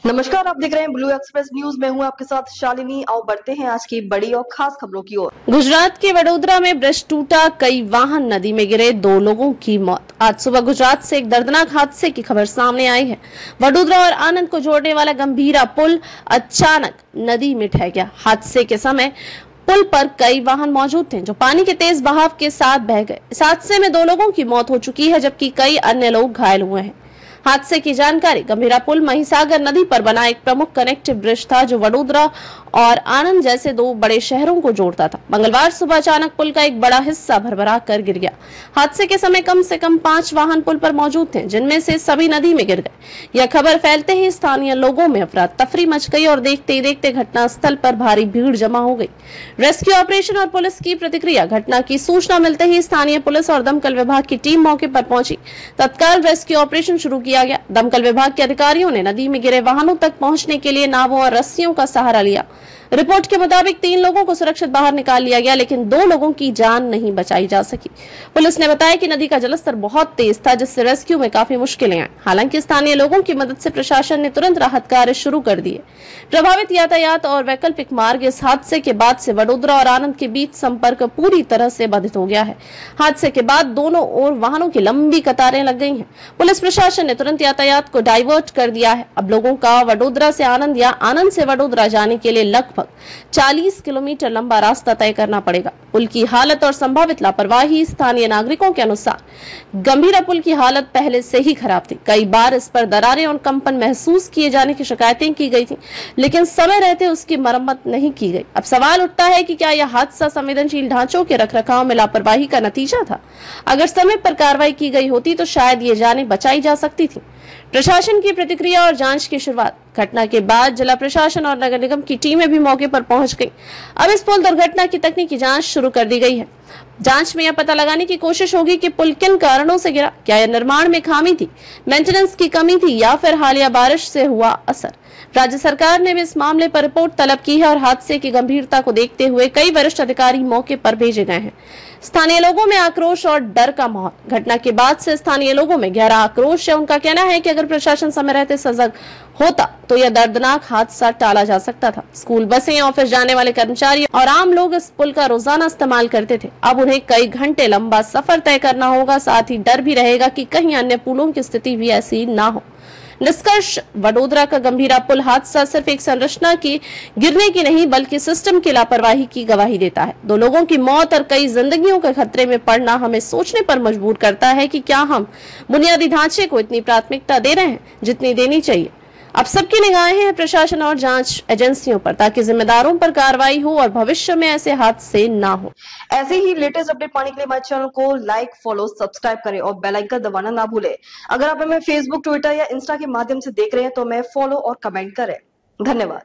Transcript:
नमस्कार, आप देख रहे हैं ब्लू एक्सप्रेस न्यूज। मैं हूं आपके साथ शालिनी। आओ बढ़ते हैं आज की बड़ी और खास खबरों की ओर। गुजरात के वडोदरा में ब्रिज टूटा, कई वाहन नदी में गिरे, 2 लोगों की मौत। आज सुबह गुजरात से एक दर्दनाक हादसे की खबर सामने आई है। वडोदरा और आनंद को जोड़ने वाला गंभीरा पुल अचानक नदी में ढह गया। हादसे के समय पुल पर कई वाहन मौजूद थे जो पानी के तेज बहाव के साथ बह गए। इस हादसे में 2 लोगों की मौत हो चुकी है जबकि कई अन्य लोग घायल हुए हैं। हादसे की जानकारी, गंभीरा पुल महिसागर नदी पर बना एक प्रमुख कनेक्टिव ब्रिज था जो वडोदरा और आनंद जैसे 2 बड़े शहरों को जोड़ता था। मंगलवार सुबह अचानक पुल का एक बड़ा हिस्सा भरभरा कर गिर गया। हादसे के समय कम से कम 5 वाहन पुल पर मौजूद थे जिनमें से सभी नदी में गिर गए। यह खबर फैलते ही स्थानीय लोगों में अफरा तफरी मच गई और देखते ही देखते घटनास्थल पर भारी भीड़ जमा हो गई। रेस्क्यू ऑपरेशन और पुलिस की प्रतिक्रिया। घटना की सूचना मिलते ही स्थानीय पुलिस और दमकल विभाग की टीम मौके पर पहुंची। तत्काल रेस्क्यू ऑपरेशन शुरू किया गया। दमकल विभाग के अधिकारियों ने नदी में गिरे वाहनों तक पहुंचने के लिए नावों और रस्सियों का सहारा लिया। रिपोर्ट के मुताबिक 3 लोगों को सुरक्षित बाहर निकाल लिया गया, लेकिन 2 लोगों की जान नहीं बचाई जा सकी। पुलिस ने बताया कि नदी का जलस्तर बहुत तेज था जिससे रेस्क्यू में काफी मुश्किलें आई। हालांकि स्थानीय लोगों की मदद से प्रशासन ने तुरंत राहत कार्य शुरू कर दिए। प्रभावित यातायात और वैकल्पिक मार्ग। इस हादसे के बाद से वडोदरा और आनंद के बीच संपर्क पूरी तरह से बाधित हो गया है। हादसे के बाद दोनों ओर वाहनों की लंबी कतारें लग गई हैं। पुलिस प्रशासन ने तुरंत यातायात को डाइवर्ट कर दिया है। अब लोगों का वडोदरा से आनंद या आनंद से वडोदरा जाने के लिए लगभग 40 किलोमीटर लंबा रास्ता तय करना पड़ेगा। पुल की हालत और संभावित लापरवाही। स्थानीय नागरिकों के अनुसार गंभीरा पुल की हालत पहले से ही खराब थी। कई बार इस पर दरारें और कंपन महसूस किए जाने की शिकायतें की गई थी, लेकिन समय रहते उसकी मरम्मत नहीं की गई। अब सवाल उठता है कि क्या यह हादसा संवेदनशील ढांचों के रखरखाव में लापरवाही का नतीजा था? अगर समय पर कार्रवाई की गई होती तो शायद ये जानें बचाई जा सकती थी। प्रशासन की प्रतिक्रिया और जांच की शुरुआत। घटना के बाद जिला प्रशासन और नगर निगम की टीमें भी मौके पर पहुंच गईं। अब इस पुल दुर्घटना की तकनीकी जांच शुरू कर दी गई है। जांच में यह पता लगाने की कोशिश होगी कि पुल किन कारणों से गिरा। क्या यह निर्माण में खामी थी, मेंटेनेंस की कमी थी या फिर हालिया बारिश से हुआ असर। राज्य सरकार ने भी इस मामले पर रिपोर्ट तलब की है और हादसे की गंभीरता को देखते हुए कई वरिष्ठ अधिकारी मौके पर भेजे गए हैं। स्थानीय लोगों में आक्रोश और डर का माहौल। घटना के बाद से स्थानीय लोगों में गहरा आक्रोश है। उनका कहना है कि अगर प्रशासन समय रहते सजग होता तो यह दर्दनाक हादसा टाला जा सकता था। स्कूल बसें, ऑफिस जाने वाले कर्मचारी और आम लोग इस पुल का रोजाना इस्तेमाल करते थे। अब उन्हें कई घंटे लंबा सफर तय करना होगा। साथ ही डर भी रहेगा कि कहीं अन्य पुलों की स्थिति भी ऐसी ना हो। निष्कर्ष, वडोदरा का गंभीरा पुल हादसा सिर्फ एक संरचना की गिरने की नहीं बल्कि सिस्टम की लापरवाही की गवाही देता है। 2 लोगों की मौत और कई जिंदगियों के खतरे में पड़ना हमें सोचने पर मजबूर करता है कि क्या हम बुनियादी ढांचे को इतनी प्राथमिकता दे रहे हैं जितनी देनी चाहिए। अब सबकी निगाहें हैं प्रशासन और जांच एजेंसियों पर ताकि जिम्मेदारों पर कार्रवाई हो और भविष्य में ऐसे हादसे ना हो। ऐसे ही लेटेस्ट अपडेट पाने के लिए हमारे चैनल को लाइक, फॉलो, सब्सक्राइब करें और बेल आइकन दबाना ना भूलें। अगर आप हमें फेसबुक, ट्विटर या इंस्टा के माध्यम से देख रहे हैं तो हमें फॉलो और कमेंट करें। धन्यवाद।